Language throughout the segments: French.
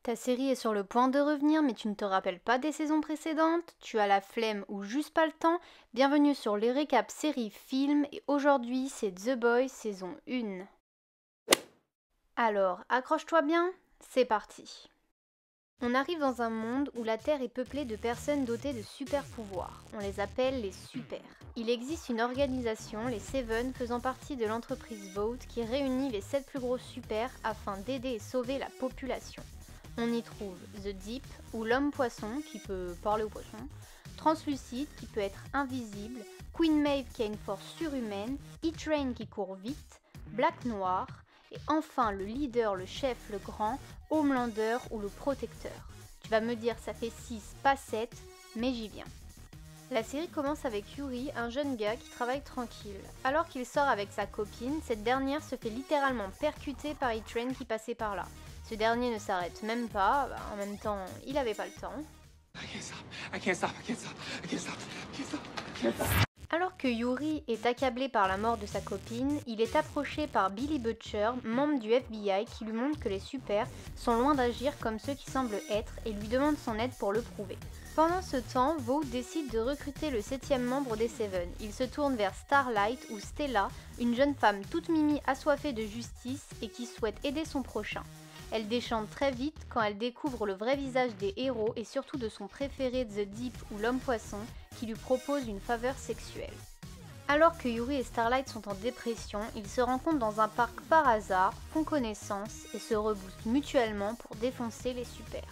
Ta série est sur le point de revenir, mais tu ne te rappelles pas des saisons précédentes? Tu as la flemme ou juste pas le temps? Bienvenue sur les récaps séries-films et aujourd'hui c'est The Boys saison 1. Alors, accroche-toi bien, c'est parti. On arrive dans un monde où la Terre est peuplée de personnes dotées de super pouvoirs. On les appelle les super. Il existe une organisation, les Seven, faisant partie de l'entreprise Vought, qui réunit les 7 plus gros super afin d'aider et sauver la population. On y trouve The Deep, ou l'homme-poisson, qui peut parler aux poissons, Translucide, qui peut être invisible, Queen Maeve, qui a une force surhumaine, E-Train, qui court vite, Black Noir, et enfin le leader, le chef, le grand, Homelander ou le protecteur. Tu vas me dire ça fait 6, pas 7, mais j'y viens. La série commence avec Yuri, un jeune gars qui travaille tranquille. Alors qu'il sort avec sa copine, cette dernière se fait littéralement percuter par E-Train qui passait par là. Ce dernier ne s'arrête même pas, en même temps, il avait pas le temps. Alors que Yuri est accablé par la mort de sa copine, il est approché par Billy Butcher, membre du FBI, qui lui montre que les super sont loin d'agir comme ceux qui semblent être et lui demande son aide pour le prouver. Pendant ce temps, Vought décide de recruter le 7e membre des Seven. Il se tourne vers Starlight ou Stella, une jeune femme toute mimi assoiffée de justice et qui souhaite aider son prochain. Elle déchante très vite quand elle découvre le vrai visage des héros et surtout de son préféré The Deep ou l'homme-poisson qui lui propose une faveur sexuelle. Alors que Yuri et Starlight sont en dépression, ils se rencontrent dans un parc par hasard, font connaissance et se reboostent mutuellement pour défoncer les super.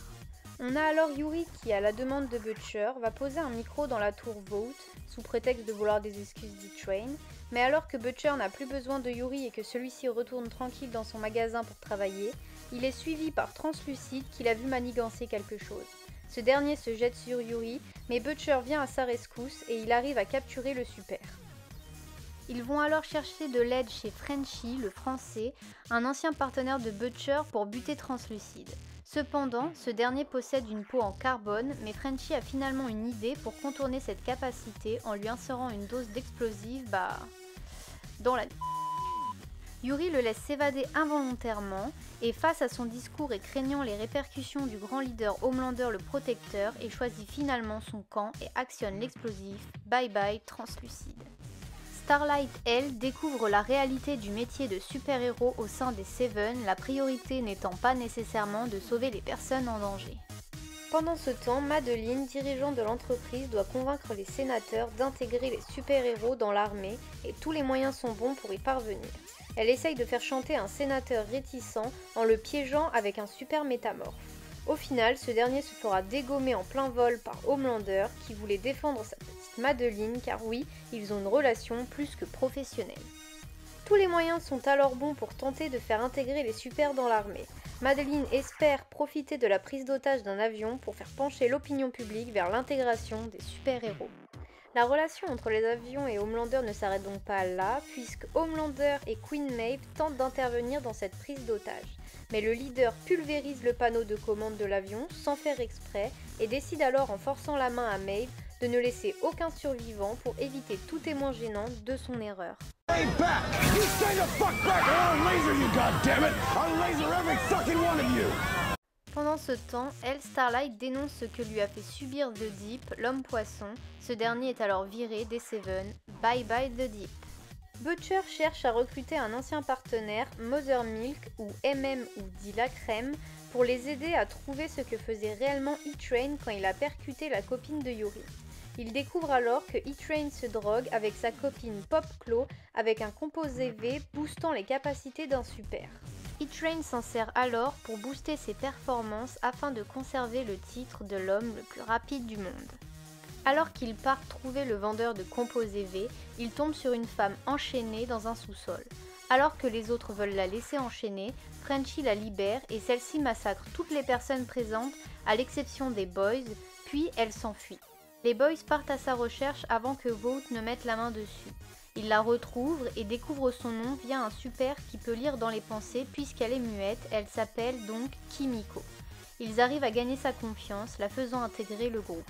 On a alors Yuri qui, à la demande de Butcher, va poser un micro dans la tour Vought, sous prétexte de vouloir des excuses d'E-Train, mais alors que Butcher n'a plus besoin de Yuri et que celui-ci retourne tranquille dans son magasin pour travailler, il est suivi par Translucide qui l'a vu manigancer quelque chose. Ce dernier se jette sur Yuri, mais Butcher vient à sa rescousse et il arrive à capturer le super. Ils vont alors chercher de l'aide chez Frenchie, le français, un ancien partenaire de Butcher pour buter Translucide. Cependant, ce dernier possède une peau en carbone, mais Frenchie a finalement une idée pour contourner cette capacité en lui insérant une dose d'explosif, dans la... Yuri le laisse s'évader involontairement, et face à son discours et craignant les répercussions du grand leader Homelander le protecteur, il choisit finalement son camp et actionne l'explosif. Bye bye Translucide. Starlight, elle, découvre la réalité du métier de super-héros au sein des Seven, la priorité n'étant pas nécessairement de sauver les personnes en danger. Pendant ce temps, Madeline, dirigeante de l'entreprise, doit convaincre les sénateurs d'intégrer les super-héros dans l'armée et tous les moyens sont bons pour y parvenir. Elle essaye de faire chanter un sénateur réticent en le piégeant avec un super métamorphe. Au final, ce dernier se fera dégommer en plein vol par Homelander qui voulait défendre sa petite Madeline car oui, ils ont une relation plus que professionnelle. Tous les moyens sont alors bons pour tenter de faire intégrer les super dans l'armée. Madeline espère profiter de la prise d'otage d'un avion pour faire pencher l'opinion publique vers l'intégration des super-héros. La relation entre les avions et Homelander ne s'arrête donc pas là, puisque Homelander et Queen Maeve tentent d'intervenir dans cette prise d'otage. Mais le leader pulvérise le panneau de commande de l'avion sans faire exprès et décide alors en forçant la main à Maeve de ne laisser aucun survivant pour éviter tout témoin gênant de son erreur. Pendant ce temps, elle, Starlight, dénonce ce que lui a fait subir The Deep, l'homme-poisson. Ce dernier est alors viré des Seven. Bye bye The Deep. Butcher cherche à recruter un ancien partenaire, Mother Milk ou MM ou dit la crème, pour les aider à trouver ce que faisait réellement E-Train quand il a percuté la copine de Yuri. Il découvre alors que E-Train se drogue avec sa copine Pop Claw avec un composé V boostant les capacités d'un super. E-Train s'en sert alors pour booster ses performances afin de conserver le titre de l'homme le plus rapide du monde. Alors qu'il part trouver le vendeur de composés V, il tombe sur une femme enchaînée dans un sous-sol. Alors que les autres veulent la laisser enchaîner, Frenchie la libère et celle-ci massacre toutes les personnes présentes à l'exception des Boys, puis elle s'enfuit. Les Boys partent à sa recherche avant que Vought ne mette la main dessus. Ils la retrouvent et découvrent son nom via un super qui peut lire dans les pensées puisqu'elle est muette, elle s'appelle donc Kimiko. Ils arrivent à gagner sa confiance, la faisant intégrer le groupe.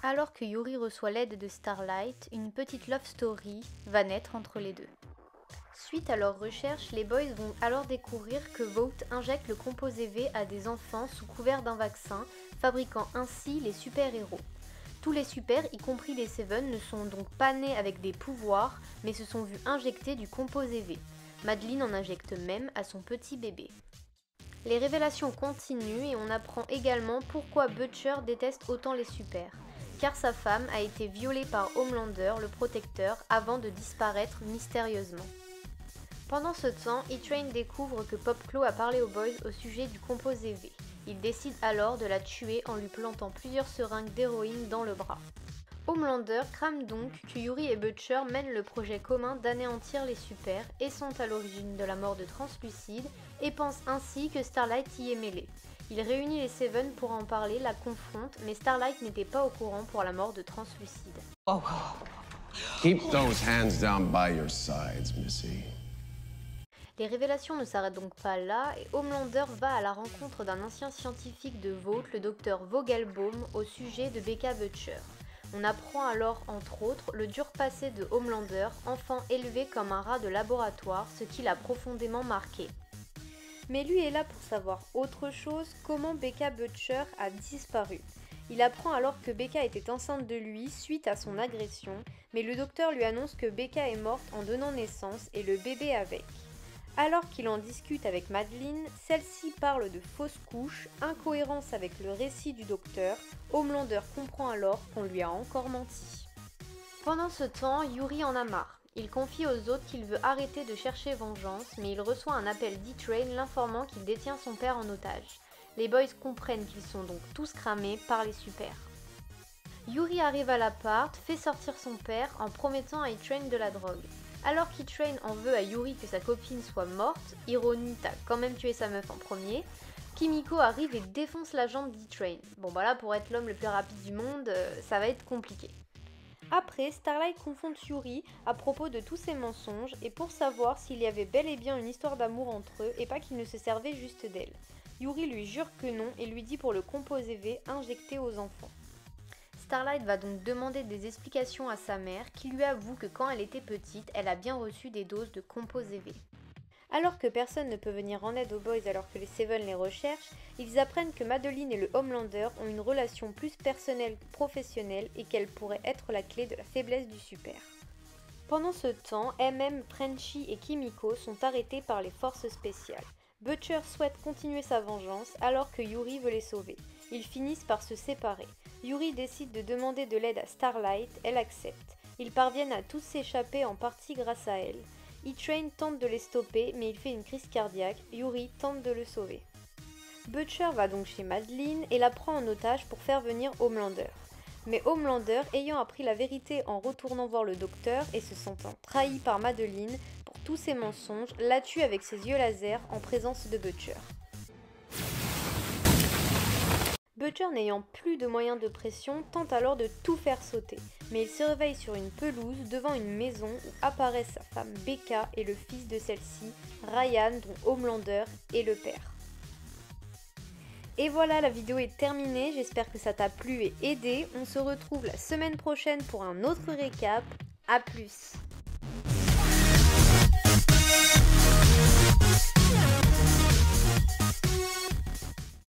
Alors que Yuri reçoit l'aide de Starlight, une petite love story va naître entre les deux. Suite à leurs recherches, les boys vont alors découvrir que Vought injecte le composé V à des enfants sous couvert d'un vaccin, fabriquant ainsi les super-héros. Tous les super, y compris les Seven, ne sont donc pas nés avec des pouvoirs, mais se sont vus injecter du composé V. Madeline en injecte même à son petit bébé. Les révélations continuent et on apprend également pourquoi Butcher déteste autant les super. Car sa femme a été violée par Homelander, le protecteur, avant de disparaître mystérieusement. Pendant ce temps, E-Train découvre que Popclaw a parlé aux boys au sujet du composé V. Il décide alors de la tuer en lui plantant plusieurs seringues d'héroïne dans le bras. Homelander crame donc que Yuri et Butcher mènent le projet commun d'anéantir les super et sont à l'origine de la mort de Translucide et pense ainsi que Starlight y est mêlée. Il réunit les Seven pour en parler, la confronte, mais Starlight n'était pas au courant pour la mort de Translucide. Oh. Keep those hands down by your sides, Missy. Les révélations ne s'arrêtent donc pas là et Homelander va à la rencontre d'un ancien scientifique de Vought, le docteur Vogelbaum, au sujet de Becca Butcher. On apprend alors, entre autres, le dur passé de Homelander, enfant élevé comme un rat de laboratoire, ce qui l'a profondément marqué. Mais lui est là pour savoir autre chose, comment Becca Butcher a disparu. Il apprend alors que Becca était enceinte de lui suite à son agression, mais le docteur lui annonce que Becca est morte en donnant naissance et le bébé avec. Alors qu'il en discute avec Madeline, celle-ci parle de fausses couches, incohérence avec le récit du docteur. Homelander comprend alors qu'on lui a encore menti. Pendant ce temps, Yuri en a marre. Il confie aux autres qu'il veut arrêter de chercher vengeance, mais il reçoit un appel d'E-Train l'informant qu'il détient son père en otage. Les boys comprennent qu'ils sont donc tous cramés par les super. Yuri arrive à l'appart, fait sortir son père en promettant à E-Train de la drogue. Alors qu'E-Train en veut à Yuri que sa copine soit morte, ironie, t'as quand même tué sa meuf en premier, Kimiko arrive et défonce la jambe d'E-Train. Bon bah là, pour être l'homme le plus rapide du monde, ça va être compliqué. Après, Starlight confronte Yuri à propos de tous ses mensonges et pour savoir s'il y avait bel et bien une histoire d'amour entre eux et pas qu'il ne se servait juste d'elle. Yuri lui jure que non et lui dit pour le composé V injecté aux enfants. Starlight va donc demander des explications à sa mère qui lui avoue que quand elle était petite, elle a bien reçu des doses de composé V. Alors que personne ne peut venir en aide aux boys alors que les Seven les recherchent, ils apprennent que Madeline et le Homelander ont une relation plus personnelle que professionnelle et qu'elle pourrait être la clé de la faiblesse du super. Pendant ce temps, MM, Frenchy et Kimiko sont arrêtés par les forces spéciales. Butcher souhaite continuer sa vengeance alors que Yuri veut les sauver. Ils finissent par se séparer. Yuri décide de demander de l'aide à Starlight, elle accepte. Ils parviennent à tous s'échapper en partie grâce à elle. E-Train tente de les stopper mais il fait une crise cardiaque, Yuri tente de le sauver. Butcher va donc chez Madeline et la prend en otage pour faire venir Homelander. Mais Homelander, ayant appris la vérité en retournant voir le docteur et se sentant trahi par Madeline pour tous ses mensonges, la tue avec ses yeux laser en présence de Butcher. Butcher, n'ayant plus de moyens de pression, tente alors de tout faire sauter, mais il se réveille sur une pelouse devant une maison où apparaissent sa femme Becca et le fils de celle-ci, Ryan, dont Homelander est le père. Et voilà, la vidéo est terminée, j'espère que ça t'a plu et aidé. On se retrouve la semaine prochaine pour un autre récap. A plus!